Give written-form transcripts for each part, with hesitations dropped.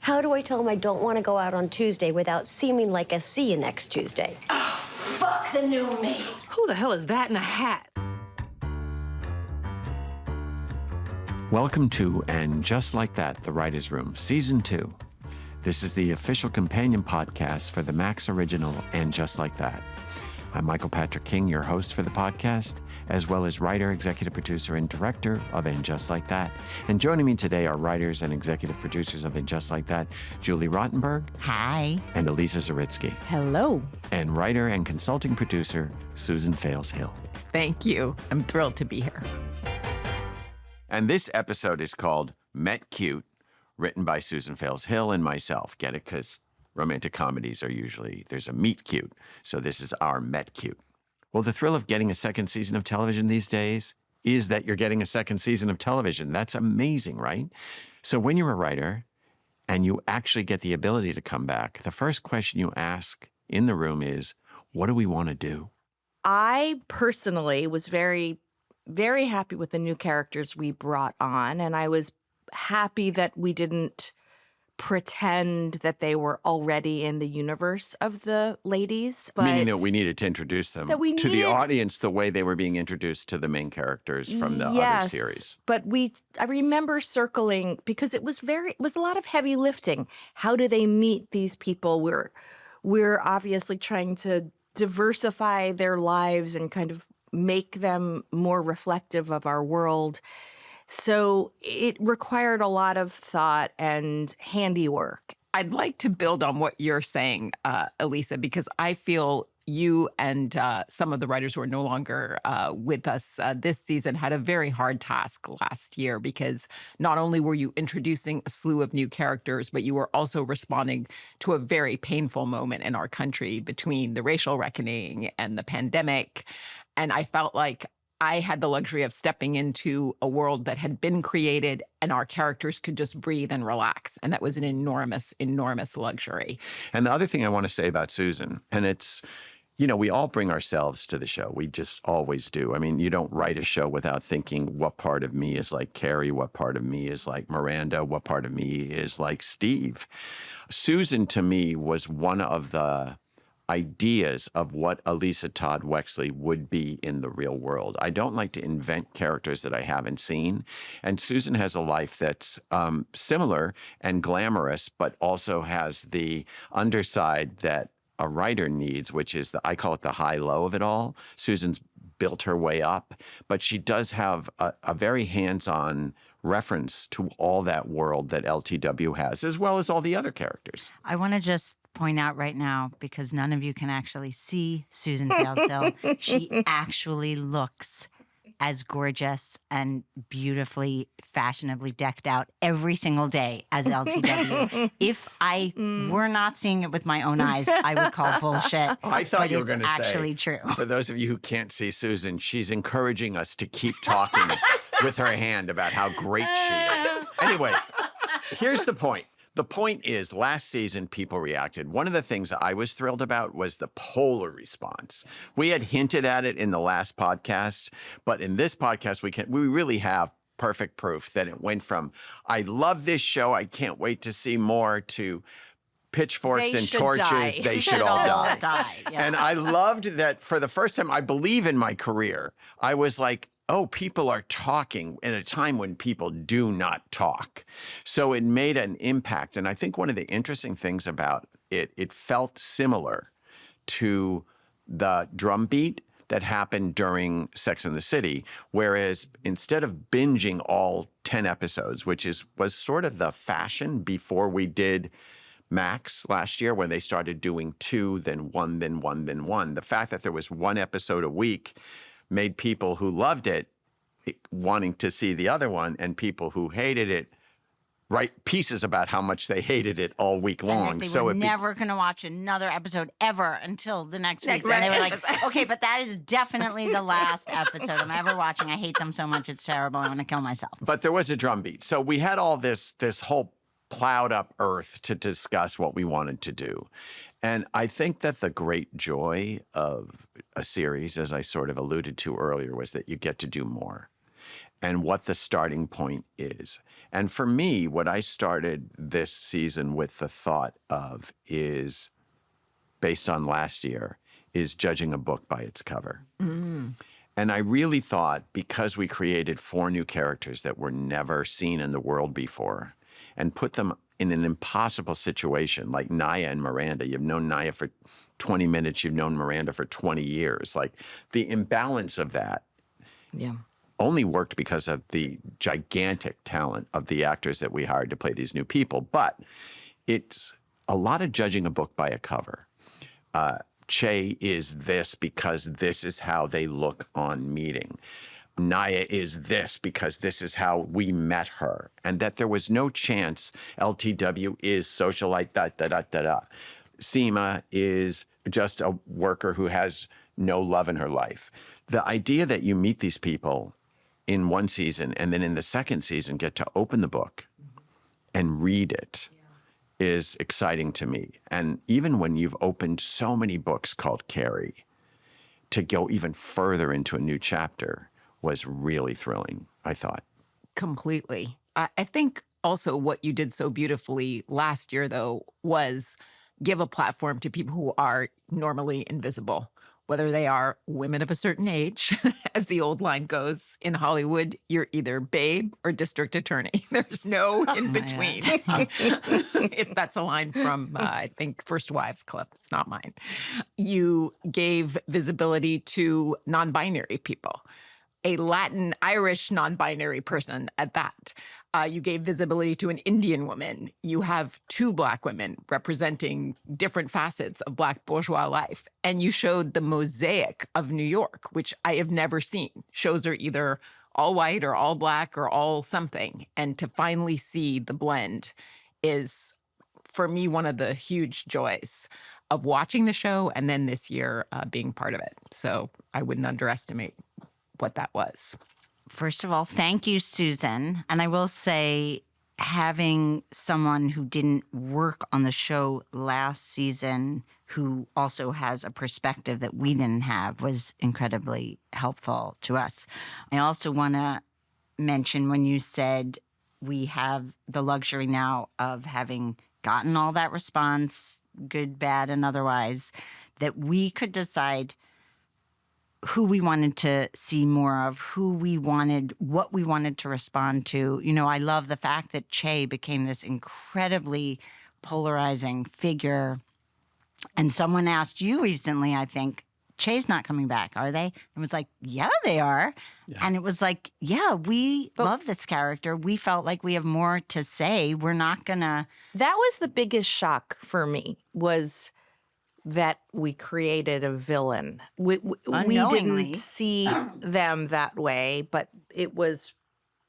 How do I tell him I don't want to go out on Tuesday without seeming like a see you next Tuesday? Oh, fuck the new me. Who the hell is that in a hat? Welcome to And Just Like That, The Writer's Room, Season 2. This is the official companion podcast for the Max original And Just Like That. I'm Michael Patrick King, your host for the podcast, as well as writer, executive producer, and director of And Just Like That. And joining me today are writers and executive producers of And Just Like That, Julie Rottenberg. Hi. And Elisa Zuritsky. Hello. And writer and consulting producer, Susan Fales-Hill. Thank you. I'm thrilled to be here. And this episode is called Met Cute, written by Susan Fales-Hill and myself. Get it? Because romantic comedies are usually, there's a meet cute. So this is our Met Cute. Well, the thrill of getting a second season of television these days is that you're getting a second season of television. That's amazing, right? So when you're a writer and you actually get the ability to come back, the first question you ask in the room is, what do we want to do? I personally was very happy with the new characters we brought on, and I was happy that we didn't pretend that they were already in the universe of the ladies. But meaning that we needed to introduce them to the audience the way they were being introduced to the main characters from the other series. But I remember circling, because it was a lot of heavy lifting. How do they meet these people? We're obviously trying to diversify their lives and kind of make them more reflective of our world. So it required a lot of thought and handiwork. I'd like to build on what you're saying, Elisa, because I feel you and some of the writers who are no longer with us this season had a very hard task last year, because not only were you introducing a slew of new characters, but you were also responding to a very painful moment in our country between the racial reckoning and the pandemic. And I felt like I had the luxury of stepping into a world that had been created and our characters could just breathe and relax. And that was an enormous, enormous luxury. And the other thing I want to say about Susan, and it's, you know, we all bring ourselves to the show. We just always do. I mean, you don't write a show without thinking what part of me is like Carrie, what part of me is like Miranda, what part of me is like Steve. Susan, to me, was one of the ideas of what Elisa Todd Wexley would be in the real world. I don't like to invent characters that I haven't seen. And Susan has a life that's similar and glamorous, but also has the underside that a writer needs, which is I call it the high-low of it all. Susan's built her way up, but she does have a very hands-on reference to all that world that LTW has, as well as all the other characters. I want to just point out right now, because none of you can actually see Susan Fales-Hill, she actually looks as gorgeous and beautifully, fashionably decked out every single day as LTW. If I were not seeing it with my own eyes, I would call bullshit. I thought you were going to say, actually true. For those of you who can't see Susan, she's encouraging us to keep talking with her hand about how great she is. Anyway, here's the point. The point is, last season, people reacted. One of the things I was thrilled about was the polar response. We had hinted at it in the last podcast, but in this podcast, we really have perfect proof that it went from, I love this show, I can't wait to see more, to pitchforks and torches, die. They should all die. Yeah. And I loved that for the first time, I believe in my career, I was like, oh, people are talking in a time when people do not talk. So it made an impact. And I think one of the interesting things about it, it felt similar to the drumbeat that happened during Sex and the City, whereas instead of binging all 10 episodes, which was sort of the fashion before we did Max last year, when they started doing 2, then 1, then 1, then 1, the fact that there was 1 episode a week made people who loved it wanting to see the other one, and people who hated it write pieces about how much they hated it all week long. And they were never going to watch another episode ever until the next week. And they were like, okay, but that is definitely the last episode I'm ever watching. I hate them so much. It's terrible. I'm going to kill myself. But there was a drumbeat. So we had all this whole plowed up earth to discuss what we wanted to do. And I think that the great joy of a series, as I sort of alluded to earlier, was that you get to do more. and what the starting point is. And for me, what I started this season with the thought of is, based on last year, is judging a book by its cover. And I really thought, because we created 4 new characters that were never seen in the world before and put them in an impossible situation, like Naya and Miranda. You've known Naya for 20 minutes, you've known Miranda for 20 years. Like, the imbalance of that only worked because of the gigantic talent of the actors that we hired to play these new people. But it's a lot of judging a book by a cover. Che is this because this is how they look on meeting. Naya is this because this is how we met her. And that there was no chance LTW is socialite, da-da-da-da-da. Seema is just a worker who has no love in her life. The idea that you meet these people in one season and then in the second season get to open the book and read it is exciting to me. And even when you've opened so many books called Carrie, to go even further into a new chapter was really thrilling, I thought. Completely. I think also what you did so beautifully last year, though, was give a platform to people who are normally invisible, whether they are women of a certain age. As the old line goes in Hollywood, you're either babe or district attorney. There's no in between. That's a line from, I think, First Wives Club. It's not mine. You gave visibility to non-binary people, a Latin Irish non-binary person at that. You gave visibility to an Indian woman. You have 2 Black women representing different facets of Black bourgeois life. And you showed the mosaic of New York, which I have never seen. Shows are either all white or all Black or all something. And to finally see the blend is, for me, one of the huge joys of watching the show and then this year being part of it. So I wouldn't underestimate what that was. First of all, thank you, Susan. And I will say, having someone who didn't work on the show last season, who also has a perspective that we didn't have, was incredibly helpful to us. I also want to mention when you said we have the luxury now of having gotten all that response, good, bad, and otherwise, that we could decide who we wanted to see more of, what we wanted to respond to. You know, I love the fact that Che became this incredibly polarizing figure. And someone asked you recently, I think, Che's not coming back, are they? And it was like, yeah, they are. Yeah. And it was like, yeah, we love this character. We felt like we have more to say. We're not gonna. That was the biggest shock for me, was that we created a villain. We didn't see them that way, but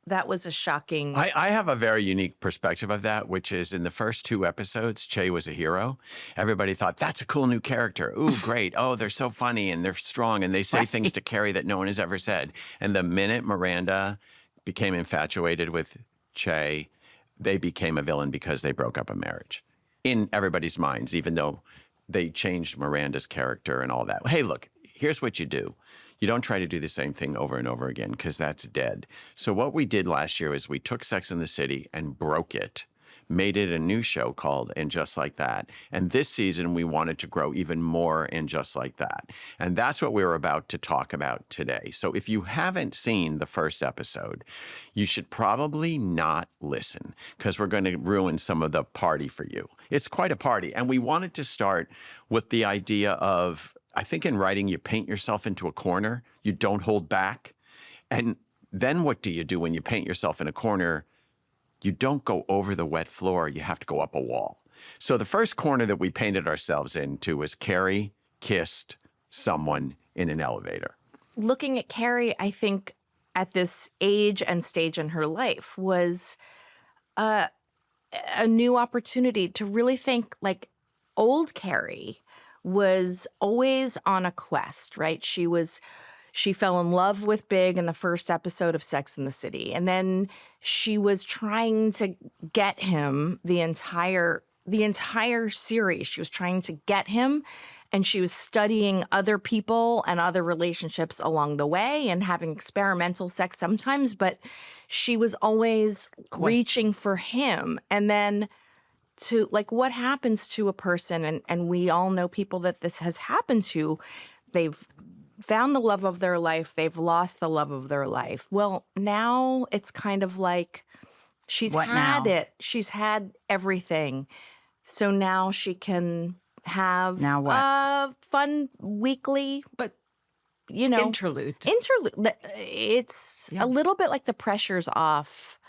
that was a shocking. I have a very unique perspective of that, which is in the first 2 episodes, Che was a hero. Everybody thought, that's a cool new character. Ooh, great. Oh, they're so funny and they're strong and they say things to Carrie that no one has ever said. And the minute Miranda became infatuated with Che, they became a villain because they broke up a marriage in everybody's minds, even though they changed Miranda's character and all that. Hey, look, here's what you do. You don't try to do the same thing over and over again, because that's dead. So what we did last year is we took Sex and the City and broke it, made it a new show called And Just Like That. And this season, we wanted to grow even more in Just Like That. And that's what we're about to talk about today. So if you haven't seen the first episode, you should probably not listen, because we're going to ruin some of the party for you. It's quite a party. And we wanted to start with the idea of, I think in writing, you paint yourself into a corner. You don't hold back. And then what do you do when you paint yourself in a corner? You don't go over the wet floor. You have to go up a wall. So the first corner that we painted ourselves into was Carrie kissed someone in an elevator. Looking at Carrie, I think at this age and stage in her life was a new opportunity to really think, like, old Carrie was always on a quest, right? She fell in love with Big in the first episode of Sex and the City. And then she was trying to get him the entire the entire series. She was trying to get him, and she was studying other people and other relationships along the way and having experimental sex sometimes, but she was always reaching for him. And then to like what happens to a person, and we all know people that this has happened to, they've found the love of their life, they've lost the love of their life. Well, now it's kind of like she's What had now? it. She's had everything. So now she can have Now what? a fun weekly, But interlude. It's a little bit like the pressure's off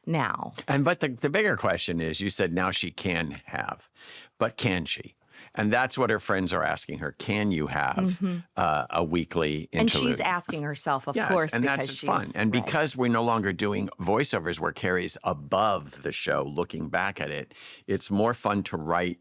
now. But the bigger question is, you said now she can have, but can she? And that's what her friends are asking her. Can you have a weekly interlude? And she's asking herself, of Yes, course, and because that's she's fun. And right. because we're no longer doing voiceovers where Carrie's above the show looking back at it, it's more fun to write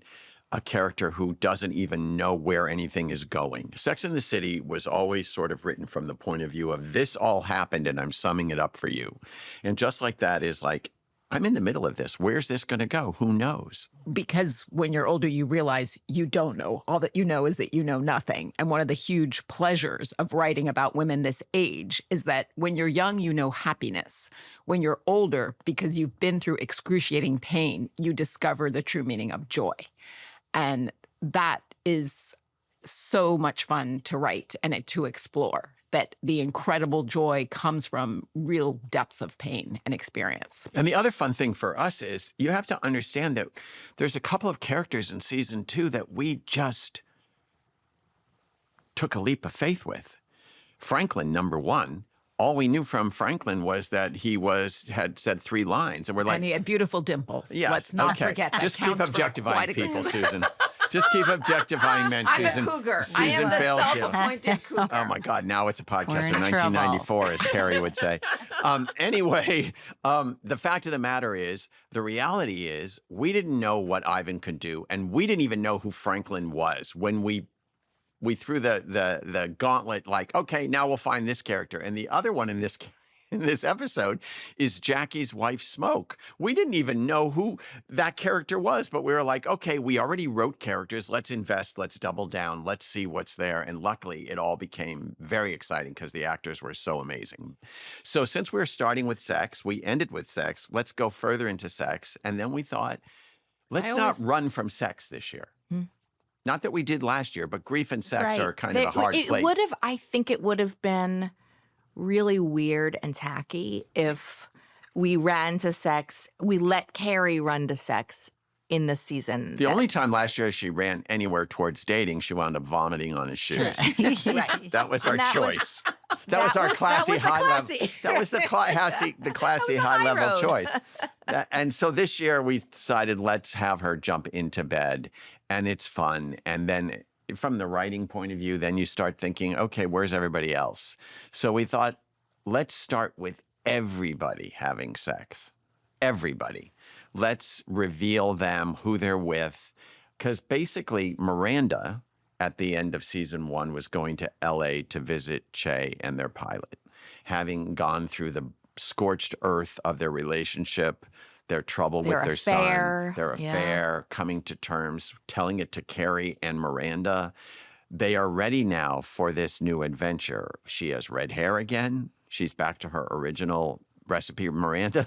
a character who doesn't even know where anything is going. Sex and the City was always sort of written from the point of view of this all happened and I'm summing it up for you. And just like that is like, I'm in the middle of this. Where's this going to go? Who knows? because when you're older, you realize you don't know. All that you know is that you know nothing. And one of the huge pleasures of writing about women this age is that when you're young, you know happiness. When you're older, because you've been through excruciating pain, you discover the true meaning of joy. And that is so much fun to write and to explore, that the incredible joy comes from real depths of pain and experience. And the other fun thing for us is you have to understand that there's a couple of characters in season 2 that we just took a leap of faith with. Franklin, number one. All we knew from Franklin was that he had said 3 lines, and we're like, And he had beautiful dimples. yes, Let's not okay. forget that. Just keep counts for objectifying quite a good- people, Susan. Just keep objectifying men, I'm Susan. a cougar. I Susan am the Fales-Hill. self-appointed cougar. Oh my God! Now it's a We're podcast in in trouble. 1994, as Carrie would say. Anyway, the fact of the matter is, the reality is, we didn't know what Ivan could do, and we didn't even know who Franklin was when we threw the gauntlet. Like, okay, now we'll find this character, and the other one in this episode is Jackie's wife, Smoke. We didn't even know who that character was, but we were like, okay, we already wrote characters. Let's invest. Let's double down. Let's see what's there. And luckily, it all became very exciting because the actors were so amazing. So since we're starting with sex, we ended with sex. Let's go further into sex. And then we thought, let's not run from sex this year. Not that we did last year, but grief and sex are kind of a hard plate. I think it would have been really weird and tacky if we ran to sex, we let Carrie run to sex in the season. The only time last year she ran anywhere towards dating, she wound up vomiting on his shoes. Right. That was our And that was- choice. That was our classy high level. That was the classy high level road. choice. And so this year we decided let's have her jump into bed, and it's fun. And then from the writing point of view, then you start thinking, okay, where's everybody else? So we thought, let's start with everybody having sex. Everybody. Let's reveal them, who they're with. Because basically, Miranda, at the end of season 1, was going to LA to visit Che and their pilot, having gone through the scorched earth of their relationship, their trouble with their affair, son, their affair, coming to terms, telling it to Carrie and Miranda. They are ready now for this new adventure. She has red hair again. She's back to her original recipe, Miranda.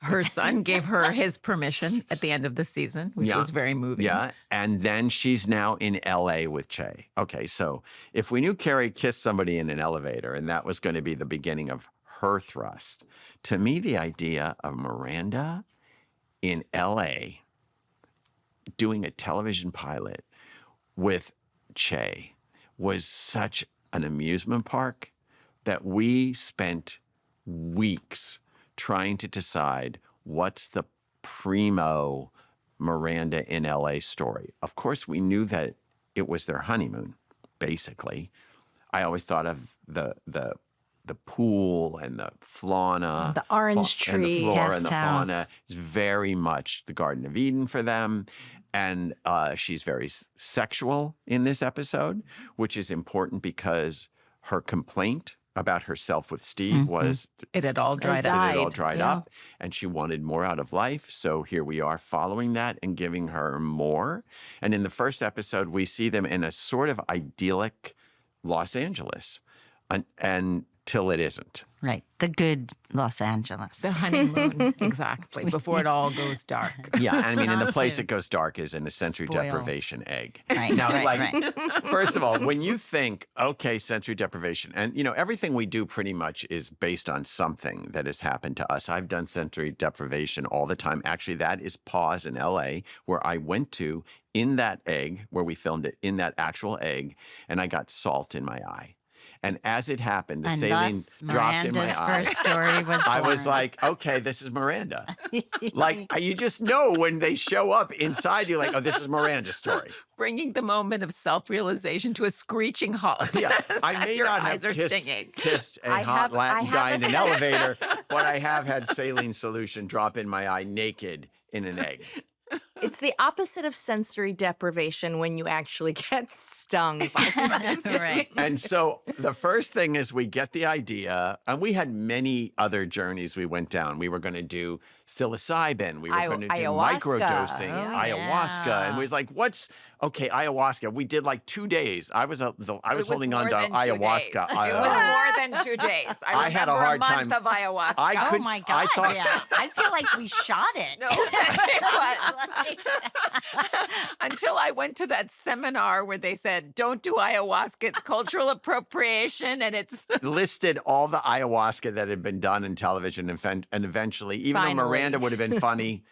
Her son gave her his permission at the end of the season, which was very moving. Yeah, and then she's now in L.A. with Che. Okay, so if we knew Carrie kissed somebody in an elevator and that was going to be the beginning of her thrust, to me the idea of Miranda in L.A. doing a television pilot with Che was such an amusement park that we spent weeks trying to decide what's the primo Miranda in LA story. Of course, we knew that it was their honeymoon, basically. I always thought of the pool and the fauna. The orange and the tree. flora and the Guest house. fauna is very much the Garden of Eden for them. And she's very sexual in this episode, which is important because her complaint about herself with Steve was It had all dried it up. had all died, dried yeah. up, and she wanted more out of life. So here we are following that and giving her more. And in the first episode, we see them in a sort of idyllic Los Angeles until it isn't. Right. The good Los Angeles. The honeymoon, exactly, before it all goes dark. Yeah, I mean, and the Not place to that goes dark is in a sensory spoil. deprivation egg. Right, Now, right, like, right. first of all, when you think, okay, sensory deprivation, and everything we do pretty much is based on something that has happened to us. I've done sensory deprivation all the time. Actually, that is Pause in LA, where I went to in that egg, where we filmed it, in that actual egg, and I got salt in my eye. And as it happened, the And saline thus, dropped in my Miranda's eye. first story was I was born. like, okay, this is Miranda. Like, you just know when they show up inside you, like, oh, this is Miranda's story. Bringing the moment of self-realization to a screeching halt. Yeah, I as may your not eyes have are stinging. kissed a I hot have- Latin I have guy a- in an elevator, but I have had saline solution drop in my eye naked in an egg. It's the opposite of sensory deprivation when you actually get stung by something. Right. And so the first thing is we get the idea, and we had many other journeys we went down. We were going to do psilocybin. We were going to do ayahuasca. microdosing, Oh, ayahuasca. yeah. And we was like, okay, ayahuasca. We did like 2 days. I was It holding on more to than 2 ayahuasca. days. It was more than 2 days. I had a remember hard month time- of ayahuasca. I Oh could- my I God. thought- Yeah. I feel like we shot it. No, it was. Until I went to that seminar where they said, don't do ayahuasca, it's cultural appropriation, and it's listed all the ayahuasca that had been done in television, and eventually, even though Finally. Miranda would have been funny,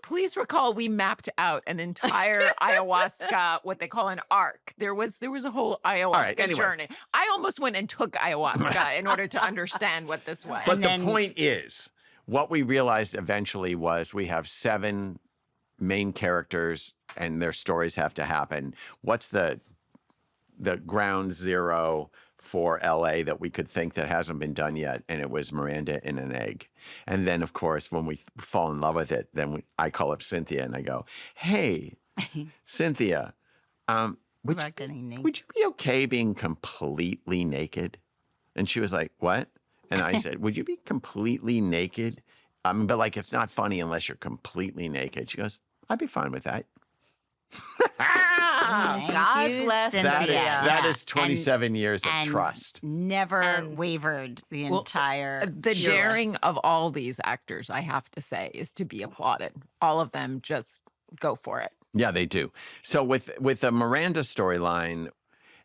please recall we mapped out an entire ayahuasca, what they call an arc. There was a whole ayahuasca right, anyway. journey. I almost went and took ayahuasca in order to understand what this was. but And the then- point is, what we realized eventually was we have 7 main characters, and their stories have to happen. What's the ground zero for LA that we could think that hasn't been done yet? And it was Miranda in an egg. And then, of course, when we fall in love with it, then I call up Cynthia and I go, hey, Cynthia, would About getting naked. you be okay being completely naked? And she was like, what? And I said, would you be completely naked? But like, it's not funny unless you're completely naked. She goes, I'd be fine with that. Thank God you, bless Cynthia. That is, Yeah. that Yeah. is 27 years of And trust. Never wavered the entire The course. daring of all these actors, I have to say, is to be applauded. All of them just go for it. Yeah, they do. So with the Miranda storyline,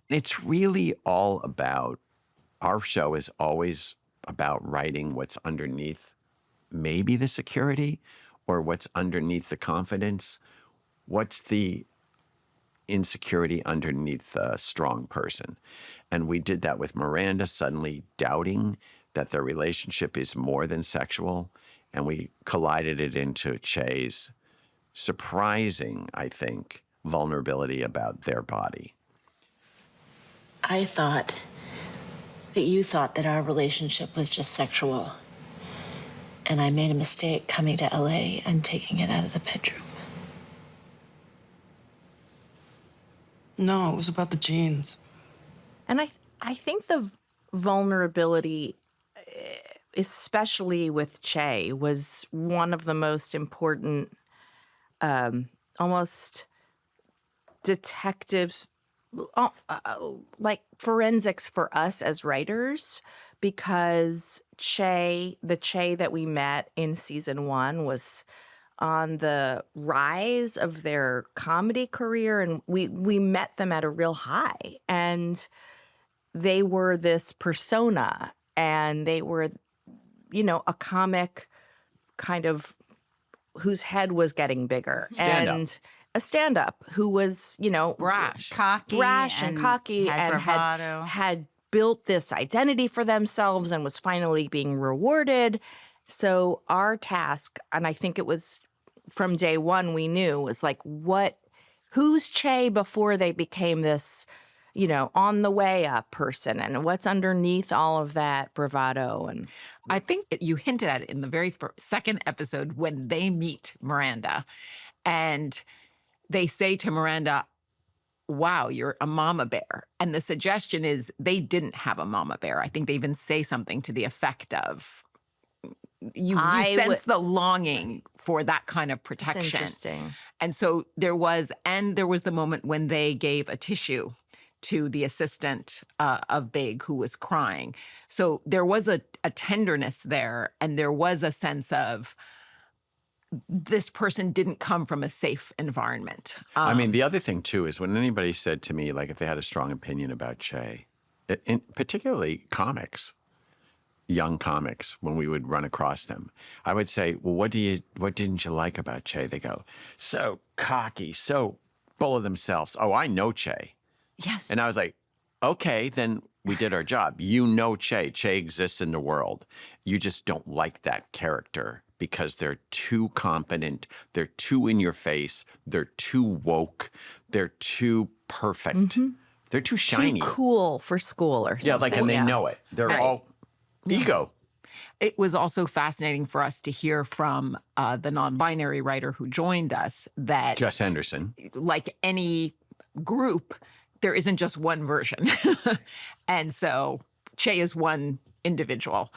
it's really all about, our show is always about writing what's underneath maybe the security, or what's underneath the confidence. What's the insecurity underneath the strong person? And we did that with Miranda suddenly doubting that their relationship is more than sexual. And we collided it into Che's surprising, I think, vulnerability about their body. I thought that you thought that our relationship was just sexual. And I made a mistake coming to LA and taking it out of the bedroom. No, it was about the jeans. And I think the vulnerability, especially with Che, was one of the most important, almost detective, like forensics for us as writers, because the Che that we met in season 1 was on the rise of their comedy career, and we met them at a real high, and they were this persona, and they were, a comic kind of whose head was getting bigger, Stand-up. and a stand-up who was, Brash. cocky, brash and cocky, had and bravado. had built this identity for themselves and was finally being rewarded. So our task, and I think it was from day one, we knew, was like, who's Che before they became this, on the way up person, and what's underneath all of that bravado. And I think you hinted at it in the very second episode when they meet Miranda, and they say to Miranda, wow, you're a mama bear. And the suggestion is they didn't have a mama bear. I think they even say something to the effect of, you sense the longing for that kind of protection. That's interesting. And so there was the moment when they gave a tissue to the assistant of Big who was crying. So there was a tenderness there, and there was a sense of this person didn't come from a safe environment. I mean, the other thing too is when anybody said to me, like if they had a strong opinion about Che, particularly comics, young comics, when we would run across them, I would say, well, what didn't you like about Che? They go, so cocky, so full of themselves. Oh, I know Che. Yes. And I was like, okay, then we did our job. You know Che. Che exists in the world. You just don't like that character because they're too confident, they're too in your face, they're too woke, they're too perfect, they're too shiny. Too cool for school or something. Yeah, like, and they know it. They're all ego. It was also fascinating for us to hear from the non-binary writer who joined us that, Jess Henderson, like any group, there isn't just one version. And so Che is one individual,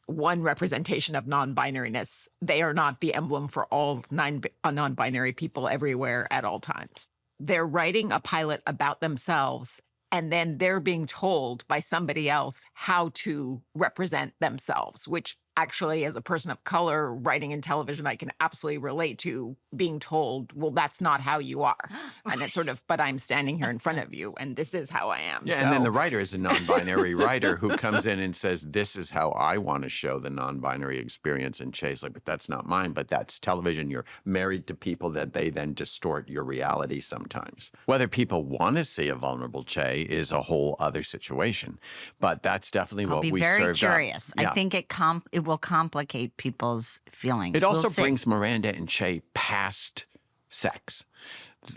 one representation of non-binariness. They are not the emblem for all non-binary people everywhere at all times. They're writing a pilot about themselves, and then they're being told by somebody else how to represent themselves, which actually, as a person of color writing in television, I can absolutely relate to being told, well, that's not how you are. And it's sort of, but I'm standing here in front of you, and this is how I am. Yeah, and then the writer is a non-binary writer who comes in and says, this is how I want to show the non-binary experience. And Che's like, but that's not mine, but that's television. You're married to people that they then distort your reality sometimes. Whether people want to see a vulnerable Che is a whole other situation. But that's definitely what we served up. I'll be very curious. Yeah. I think it will complicate people's feelings. It also We'll see. brings Miranda and Che past sex.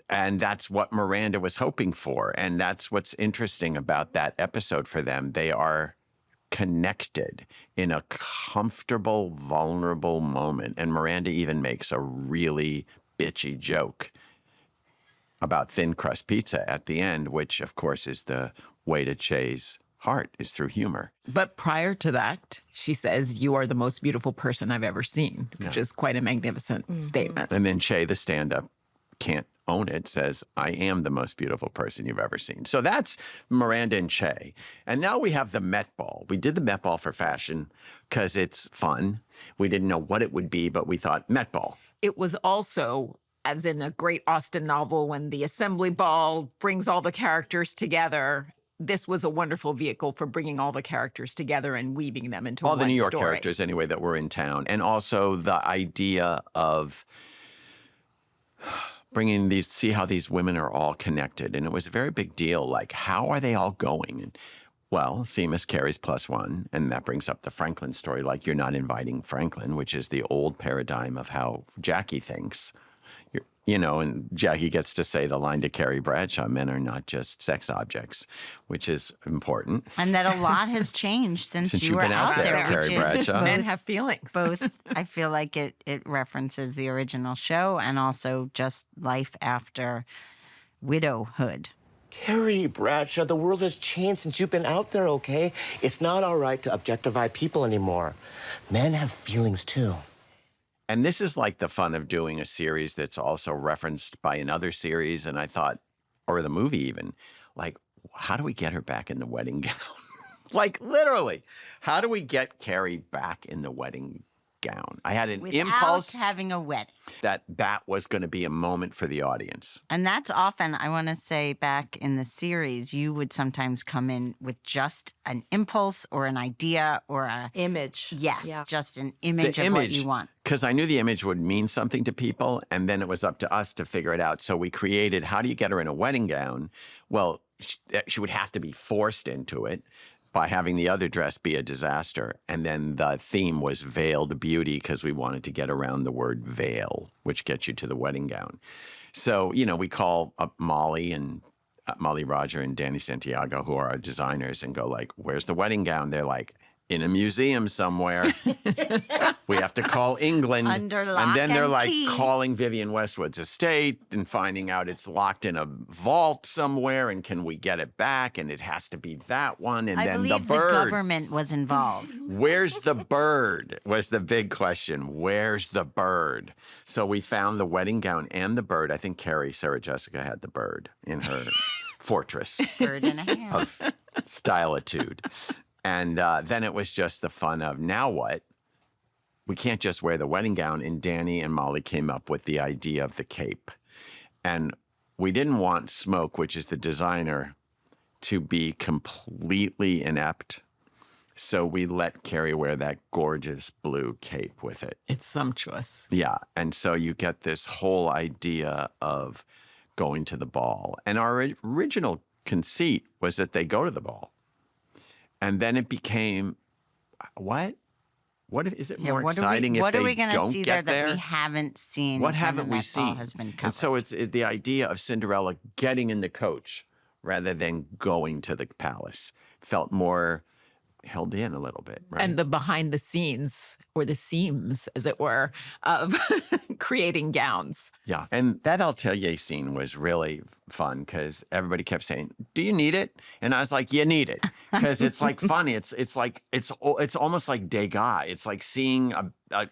And that's what Miranda was hoping for. And that's what's interesting about that episode for them. They are connected in a comfortable, vulnerable moment. And Miranda even makes a really bitchy joke about thin crust pizza at the end, which, of course, is the way to Che's heart, is through humor. But prior to that, she says, you are the most beautiful person I've ever seen, which is quite a magnificent statement. And then Che, the stand-up, can't own it, says, I am the most beautiful person you've ever seen. So that's Miranda and Che. And now we have the Met Ball. We did the Met Ball for fashion because it's fun. We didn't know what it would be, but we thought Met Ball. It was also, as in a great Austen novel, when the assembly ball brings all the characters together. This was a wonderful vehicle for bringing all the characters together and weaving them into all one the New York story. characters, anyway, that were in town. And also the idea of bringing these, see how these women are all connected. And it was a very big deal. Like, how are they all going? And, well, Seamus carries +1, and that brings up the Franklin story. Like, you're not inviting Franklin, which is the old paradigm of how Jackie thinks. You know, and Jackie gets to say the line to Carrie Bradshaw, men are not just sex objects, which is important. And that a lot has changed since you you've were been out there, which Carrie is Bradshaw. Men have feelings. both, I feel like it references the original show and also just life after widowhood. Carrie Bradshaw, the world has changed since you've been out there, okay? It's not all right to objectify people anymore. Men have feelings, too. And this is like the fun of doing a series that's also referenced by another series. And I thought, or the movie even, like, how do we get her back in the wedding gown? Like, literally, how do we get Carrie back in the wedding gown? I had an impulse having a wedding. that was going to be a moment for the audience. And that's often, I want to say, back in the series, you would sometimes come in with just an impulse or an idea or a Image. Yes, Yeah. just an image of what you want. Because I knew the image would mean something to people, and then it was up to us to figure it out. So we created, how do you get her in a wedding gown? Well, she would have to be forced into it by having the other dress be a disaster. And then the theme was veiled beauty because we wanted to get around the word veil, which gets you to the wedding gown. So, you know, we call up Molly Roger and Danny Santiago, who are our designers, and go like, where's the wedding gown? They're like, in a museum somewhere. We have to call England. Under lock and then they're and like key. calling Vivian Westwood's estate and finding out it's locked in a vault somewhere. And can we get it back? And it has to be that one. And I then the believe the bird. government was involved. Where's the bird? Was the big question. Where's the bird? So we found the wedding gown and the bird. I think Carrie, Sarah Jessica had the bird in her fortress Bird in a hand. of stylitude. And then it was just the fun of, now what? We can't just wear the wedding gown. And Danny and Molly came up with the idea of the cape. And we didn't want Smoke, which is the designer, to be completely inept. So we let Carrie wear that gorgeous blue cape with it. It's sumptuous. Yeah. And so you get this whole idea of going to the ball. And our original conceit was that they go to the ball. And then it became, what? What is it more exciting if what they are we gonna don't see there get that there? we haven't seen? What and haven't then we that ball seen? Has been covered. And so it's the idea of Cinderella getting in the coach rather than going to the palace. Felt more held in a little bit, right? And the behind the scenes, or the seams, as it were, of creating gowns. Yeah. And that Atelier scene was really fun because everybody kept saying, do you need it? And I was like, you need it. Because it's like funny. It's almost like Degas. It's like seeing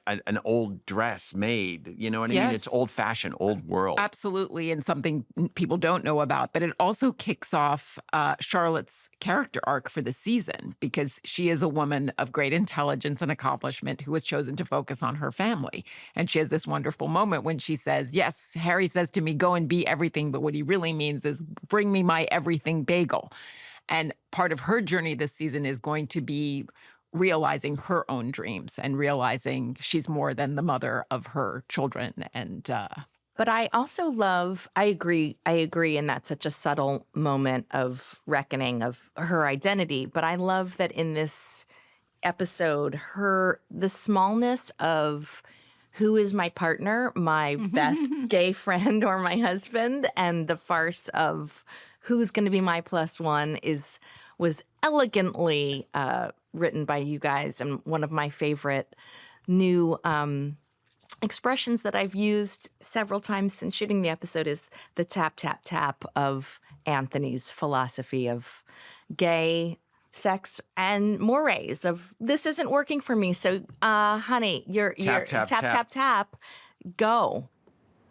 an old dress made. You know what I mean? It's Yes. old fashioned, old world. Absolutely, and something people don't know about. But it also kicks off Charlotte's character arc for the season, because she is a woman of great intelligence and accomplishment who has chosen to focus on her family. And she has this wonderful moment when she says, yes, Harry says to me, go and be everything. But what he really means is bring me my everything bagel. And part of her journey this season is going to be realizing her own dreams and realizing she's more than the mother of her children. And But I also love, I agree, and that's such a subtle moment of reckoning of her identity. But I love that in this episode, the smallness of who is my partner, my best gay friend or my husband, and the farce of who's going to be my plus one was elegantly written by you guys. And one of my favorite new expressions that I've used several times since shooting the episode is the tap, tap, tap of Anthony's philosophy of gay sex and mores of this isn't working for me. So, honey, you're Tap, tap, tap, tap. tap, tap, go.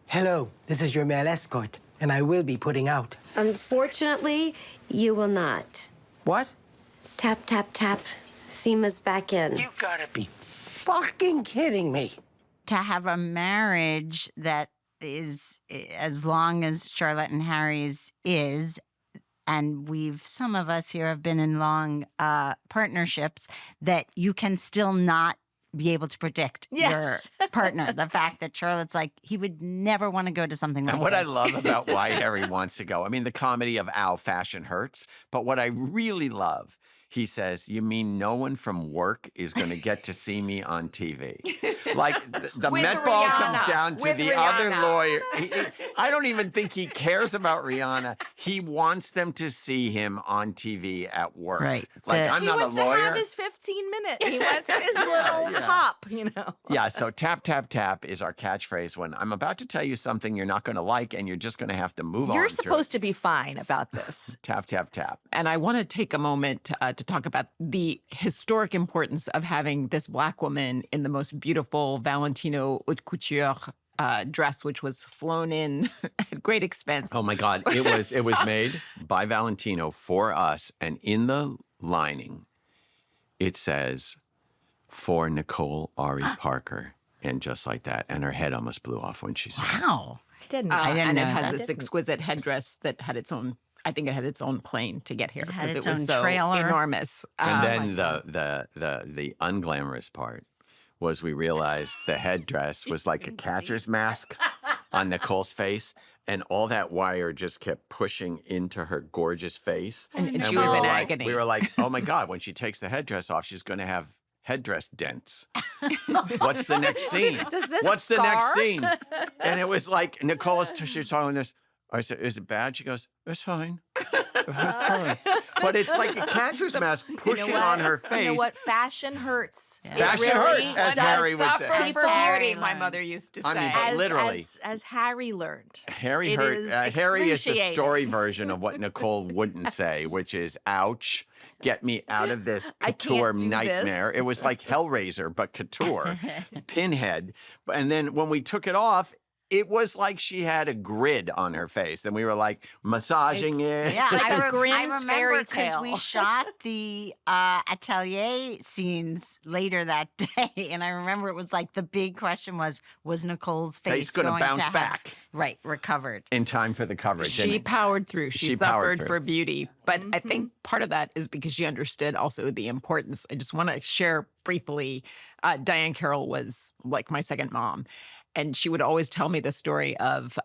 Hello, this is your male escort, and I will be putting out. Unfortunately, you will not. What? Tap, tap, tap. Seema's back in. You gotta be fucking kidding me. To have a marriage that is as long as Charlotte and Harry's is, and some of us here have been in long partnerships, that you can still not be able to predict Yes. your partner. The fact that Charlotte's like, he would never want to go to something like And what this. I love about why Harry wants to go, I mean, the comedy of ow, fashion hurts. But what I really love, he says, you mean no one from work is going to get to see me on TV? Like, the With Met Ball comes Rihanna. down to With the other Rihanna. lawyer. I don't even think he cares about Rihanna. He wants them to see him on TV at work. Right. Like, I'm He not a wants to lawyer. have his 15-minute. He wants his little yeah. hop, you know. Yeah, so tap, tap, tap is our catchphrase when I'm about to tell you something you're not going to like and you're just going to have to move on. You're through supposed it. to be fine about this. Tap, tap, tap. And I want to take a moment to talk about the historic importance of having this Black woman in the most beautiful Valentino haute couture dress, which was flown in at great expense. Oh my God. It was made by Valentino for us. And in the lining, it says, for Nicole Ari Parker. And just like that. And her head almost blew off when she said it. Wow. Didn't I didn't and it know has that. this exquisite headdress that had its own. I think it had its own plane to get here It had because its it was own so trailer. enormous. And then the unglamorous part was we realized the headdress was like a catcher's mask on Nicole's face. And all that wire just kept pushing into her gorgeous face. And she we was were in like- agony. We were like, oh my God, when she takes the headdress off, she's going to have headdress dents. What's the next scene? Does this What's the next scar? scene? And it was like, Nicole was she was telling us, I said, is it bad? She goes, it's fine. But it's like a catcher's mask pushing on her face. You know what? Fashion hurts. Yeah. It Fashion really hurts, as does Harry would say. suffer Suffer for for beauty. beauty, my mother used to say. I mean, but literally. As Harry learned. Harry It hurt. is Harry is the excruciating. story version of what Nicole wouldn't say, which is, ouch, get me out of this I couture can't do nightmare. this. It was like Hellraiser, but couture, pinhead. And then when we took it off, it was like she had a grid on her face, and we were like massaging it. Yeah, like a I Grimm's remember fairy because tale. we shot the atelier scenes later that day, and I remember it was like the big question was Nicole's face gonna going bounce to have- back? Right, recovered. In time for the coverage. She and powered through. She powered suffered through. for beauty. But I think part of that is because she understood also the importance. I just want to share briefly. Diane Carroll was like my second mom. And she would always tell me the story of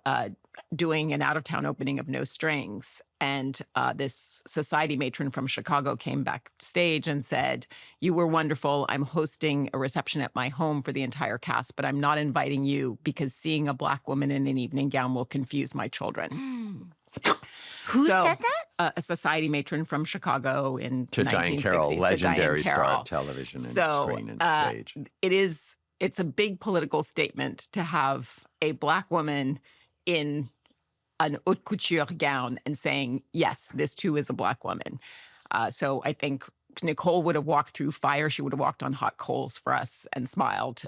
doing an out-of-town opening of No Strings. And this society matron from Chicago came backstage and said, "You were wonderful. I'm hosting a reception at my home for the entire cast, but I'm not inviting you because seeing a Black woman in an evening gown will confuse my children." Who So, said that? A society matron from Chicago in to the 1960s. Diane Carroll, to legendary Diane star Carroll. of television and So, screen and stage. It's a big political statement to have a Black woman in an haute couture gown and saying, yes, this too is a Black woman. So I think Nicole would have walked through fire. She would have walked on hot coals for us and smiled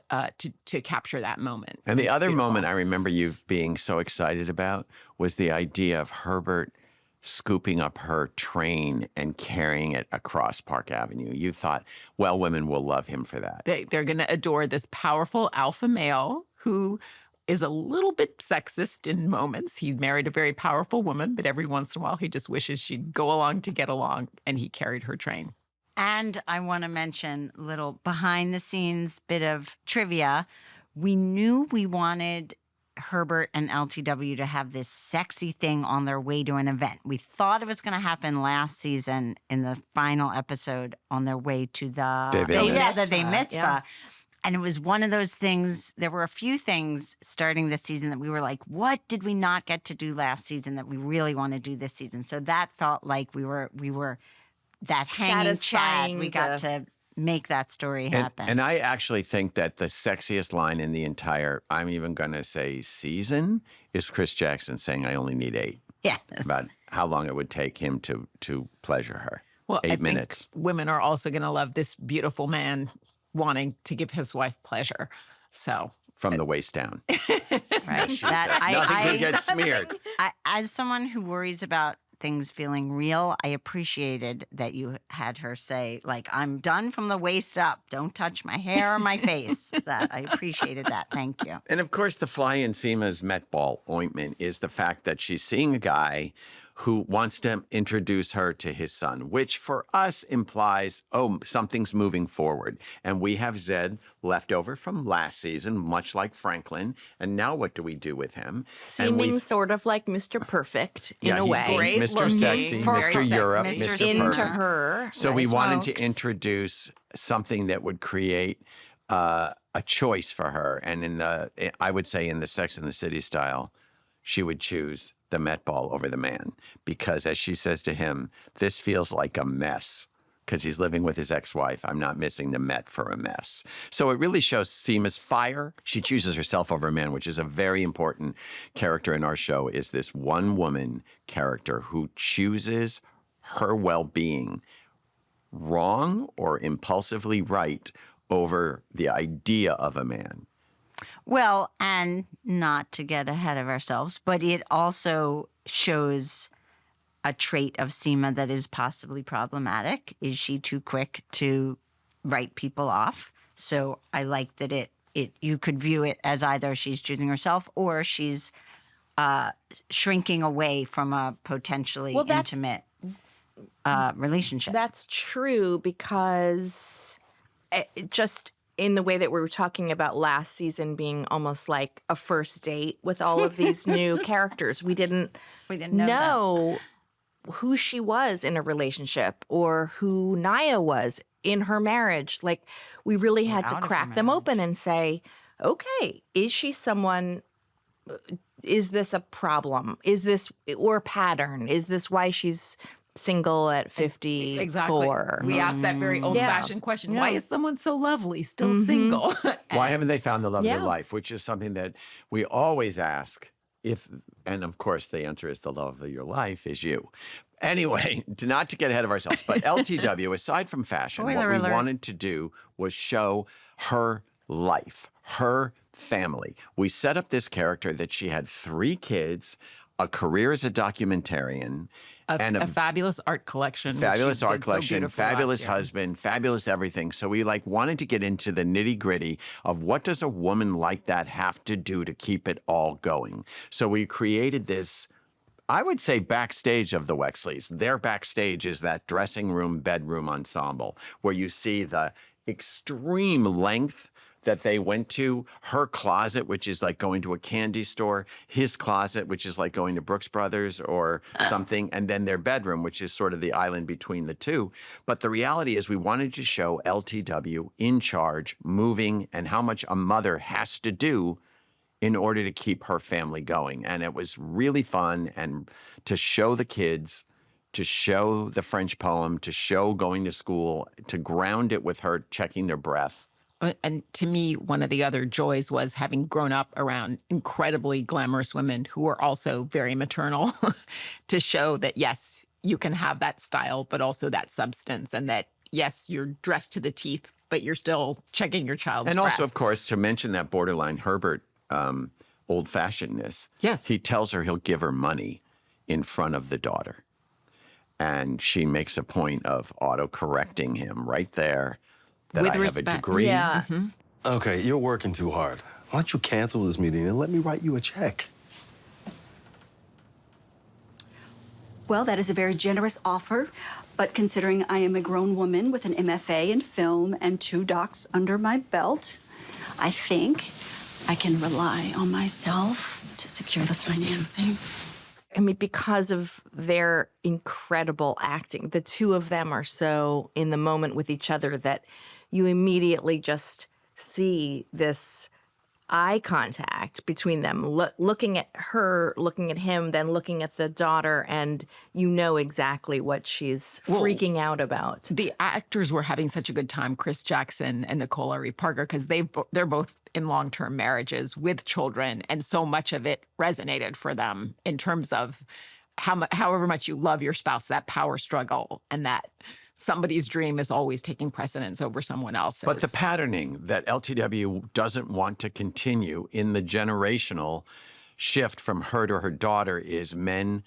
to capture that moment. And the It's other beautiful. moment I remember you being so excited about was the idea of Herbert scooping up her train and carrying it across Park Avenue. You thought, well, women will love him for that. They're going to adore this powerful alpha male who is a little bit sexist in moments. He married a very powerful woman, but every once in a while he just wishes she'd go along to get along, and he carried her train. And I want to mention a little behind the scenes bit of trivia. We knew we wanted Herbert and LTW to have this sexy thing on their way to an event. We thought it was going to happen last season in the final episode on their way to the Day the mitzvah, mitzvah. yeah. And it was one of those things. There were a few things starting this season that we were like, what did we not get to do last season that we really want to do this season? So that felt like we were that hanging chad. Satisfying We got to make that story happen. And I actually think that the sexiest line in the entire, I'm even going to say season, is Chris Jackson saying, "I only need 8." yes. About how long it would take him to pleasure her. Well, 8 I think minutes. women are also going to love this beautiful man wanting to give his wife pleasure. So From the waist down. Right. She says, nothing can get smeared. As someone who worries about things feeling real, I appreciated that you had her say, like, I'm done from the waist up. Don't touch my hair or my face. That I appreciated that. Thank you. And of course, the fly in Seema's Met Ball ointment is the fact that she's seeing a guy who wants to introduce her to his son, which for us implies, oh, something's moving forward. And we have Zed left over from last season, much like Franklin. And now what do we do with him? And Seeming sort of like Mr. Perfect in a way. great He's Mr. looking, Sexy, very Mr. sexy. Europe, Mr. Mr. Into Into Perfect. her. So we Right. wanted to Smokes. introduce something that would create a choice for her. And I would say in the Sex and the City style, she would choose the Met Ball over the man. Because as she says to him, this feels like a mess. Because he's living with his ex-wife. I'm not missing the Met for a mess. So it really shows Seema's fire. She chooses herself over a man, which is a very important character in our show, is this one woman character who chooses her well-being wrong or impulsively right over the idea of a man. Well, and not to get ahead of ourselves, but it also shows a trait of Seema that is possibly problematic. Is she too quick to write people off? So I like that it you could view it as either she's choosing herself or she's shrinking away from a potentially intimate relationship. That's true because just in the way that we were talking about last season being almost like a first date with all of these new characters, we didn't know who she was in a relationship or who Naya was in her marriage. Like, we really had to crack them open and say, okay, is she someone, is this a problem? Is this or pattern? Is this why she's single at 54? Exactly. We asked that very old-fashioned question. Why is someone so lovely still single? Why haven't they found the love of their Yeah. life? Which is something that we always ask. And of course, the answer is the love of your life is you. Anyway, not to get ahead of ourselves, but LTW, aside from fashion, what Spoiler we alert. wanted to do was show her life, her family. We set up this character that she had 3 kids, a career as a documentarian, and a fabulous art collection. which fabulous she art did so collection, beautifully last fabulous year. husband, fabulous everything. So we wanted to get into the nitty gritty of what does a woman like that have to do to keep it all going. So we created this, I would say, backstage of the Wexleys. Their backstage is that dressing room, bedroom ensemble where you see the extreme length that they went to, her closet, which is like going to a candy store, his closet, which is like going to Brooks Brothers or something, and then their bedroom, which is sort of the island between the two. But the reality is we wanted to show LTW in charge, moving, and how much a mother has to do in order to keep her family going. And it was really fun, and to show the kids, to show the French poem, to show going to school, to ground it with her checking their breath. And to me, one of the other joys was having grown up around incredibly glamorous women who were also very maternal to show that, yes, you can have that style, but also that substance, and that, yes, you're dressed to the teeth, but you're still checking your child's And breath. also, of course, to mention that borderline Herbert old-fashionedness. Yes. He tells her he'll give her money in front of the daughter. And she makes a point of auto-correcting him right there. That With I have respect. a degree. Yeah. Okay, you're working too hard. Why don't you cancel this meeting and let me write you a check? Well, that is a very generous offer, but considering I am a grown woman with an MFA in film and 2 docs under my belt, I think I can rely on myself to secure the financing. I mean, because of their incredible acting, the two of them are so in the moment with each other that you immediately just see this eye contact between them, looking at her, looking at him, then looking at the daughter, and you know exactly what she's freaking out about. The actors were having such a good time, Chris Jackson and Nicole Ari Parker, because they're both in long-term marriages with children, and so much of it resonated for them in terms of however much you love your spouse, that power struggle, and that somebody's dream is always taking precedence over someone else's. But the patterning that LTW doesn't want to continue in the generational shift from her to her daughter is men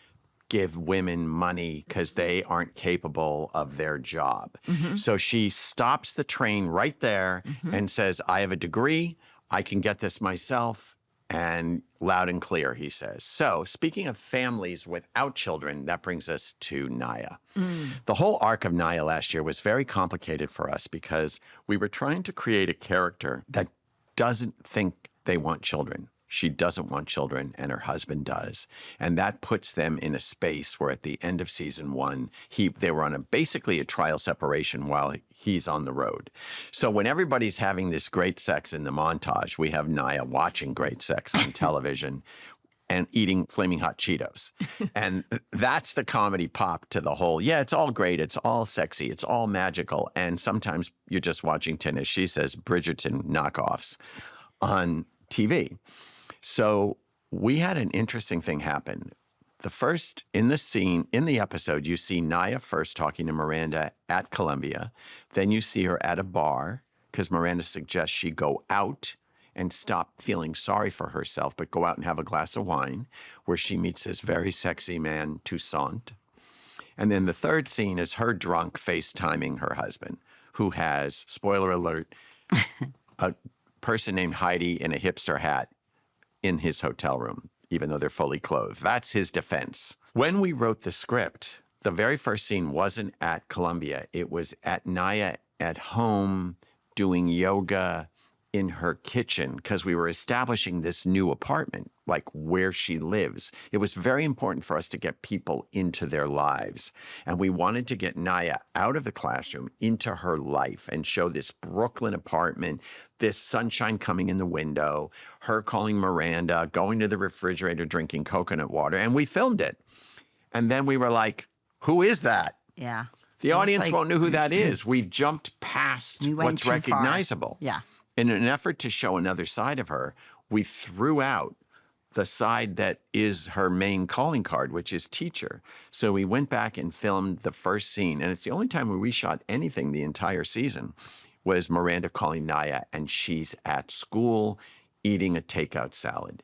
give women money because they aren't capable of their job. So she stops the train right there and says, I have a degree, I can get this myself, and loud and clear, he says. So speaking of families without children, that brings us to Naya. The whole arc of Naya last year was very complicated for us because we were trying to create a character that doesn't think they want children. She doesn't want children, and her husband does. And that puts them in a space where at the end of season 1, they were on basically a trial separation while he's on the road. So when everybody's having this great sex in the montage, we have Naya watching great sex on television and eating Flaming Hot Cheetos. And that's the comedy pop to the whole, yeah, it's all great, it's all sexy, it's all magical. And sometimes you're just watching 10, as she says, Bridgerton knockoffs on TV. So we had an interesting thing happen. In the episode, you see Naya first talking to Miranda at Columbia. Then you see her at a bar because Miranda suggests she go out and stop feeling sorry for herself, but go out and have a glass of wine, where she meets this very sexy man, Toussaint. And then the third scene is her drunk FaceTiming her husband, who has, spoiler alert, a person named Heidi in a hipster hat in his hotel room, even though they're fully clothed. That's his defense. When we wrote the script, the very first scene wasn't at Columbia. It was at Naya at home doing yoga in her kitchen because we were establishing this new apartment, like where she lives. It was very important for us to get people into their lives. And we wanted to get Naya out of the classroom into her life and show this Brooklyn apartment, this sunshine coming in the window, her calling Miranda, going to the refrigerator, drinking coconut water. And we filmed it. And then we were like, who is that? Yeah. The audience won't know who that is. We've jumped past what's recognizable. Yeah. In an effort to show another side of her, we threw out the side that is her main calling card, which is teacher. So we went back and filmed the first scene, and it's the only time where we shot anything the entire season, was Miranda calling Naya, and she's at school eating a takeout salad.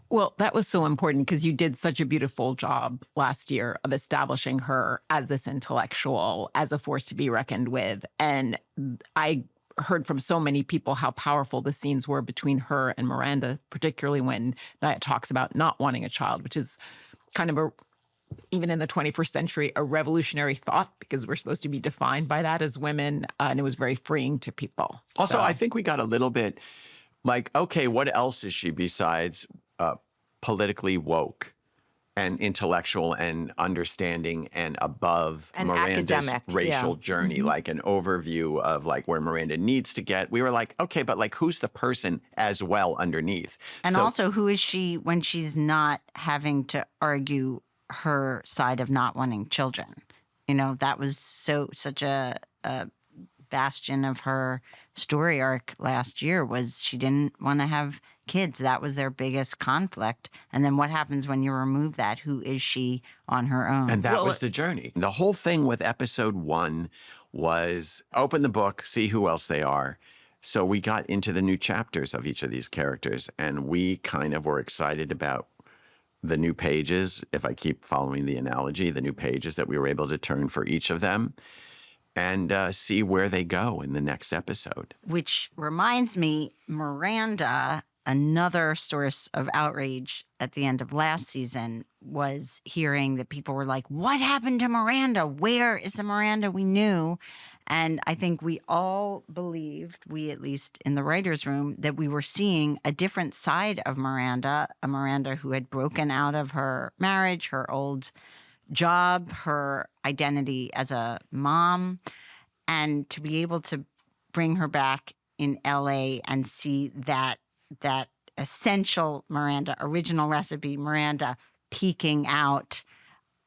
Well, that was so important because you did such a beautiful job last year of establishing her as this intellectual, as a force to be reckoned with. And I heard from so many people how powerful the scenes were between her and Miranda, particularly when Naya talks about not wanting a child, which is kind of even in the 21st century, a revolutionary thought because we're supposed to be defined by that as women. And it was very freeing to people. Also, I think we got a little bit like, okay, what else is she besides politically woke and intellectual and understanding and above And Miranda's academic, racial journey, like an overview of like where Miranda needs to get. We were like, okay, but like who's the person as well underneath? And also, who is she when she's not having to argue her side of not wanting children? You know, that was such a bastion of her story arc last year was she didn't want to have kids. That was their biggest conflict. And then what happens when you remove that? Who is she on her own? And that was the journey. The whole thing with episode 1 was open the book, see who else they are. So we got into the new chapters of each of these characters, and we kind of were excited about the new pages, if I keep following the analogy, the new pages that we were able to turn for each of them and see where they go in the next episode. Which reminds me, Miranda, another source of outrage at the end of last season, was hearing that people were like, what happened to Miranda? Where is the Miranda we knew? And I think we all believed, we at least in the writer's room, that we were seeing a different side of Miranda, a Miranda who had broken out of her marriage, her old job, her identity as a mom, and to be able to bring her back in LA and see that essential Miranda, original recipe Miranda peeking out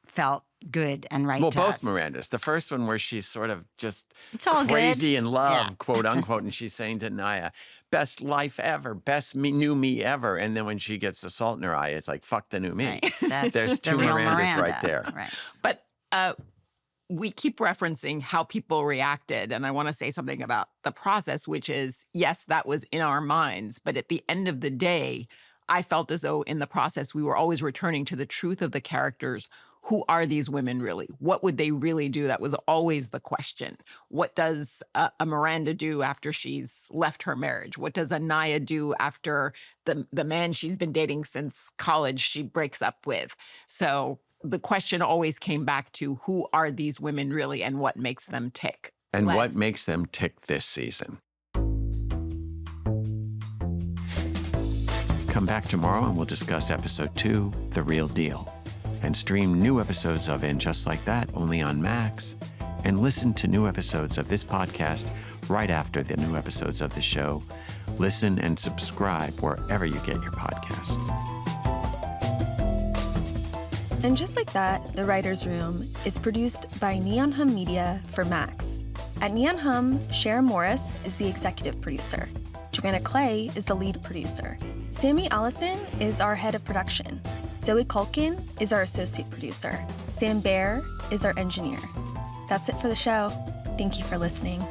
felt good and right well, to both us. Mirandas. The first one where she's sort of just It's all crazy good. in love, Yeah. quote unquote, and she's saying to Naya, best life ever, best new me ever. And then when she gets the salt in her eye, it's like, fuck the new me. Right. That's There's the two real Mirandas Miranda. right there. Right. But we keep referencing how people reacted. And I want to say something about the process, which is, yes, that was in our minds. But at the end of the day, I felt as though in the process, we were always returning to the truth of the characters. Who are these women really? What would they really do? That was always the question. What does a Miranda do after she's left her marriage? What does a Naya do after the man she's been dating since college she breaks up with? So the question always came back to who are these women really and what makes them tick? And Less. what makes them tick this season? Come back tomorrow and we'll discuss episode 2, The Real Deal. And stream new episodes of And Just Like That only on Max. And listen to new episodes of this podcast right after the new episodes of the show. Listen and subscribe wherever you get your podcasts. And Just Like That, The Writer's Room is produced by Neon Hum Media for Max. At Neon Hum, Sharon Morris is the executive producer. Joanna Clay is the lead producer. Sammy Allison is our head of production. Zoe Culkin is our associate producer. Sam Baer is our engineer. That's it for the show. Thank you for listening.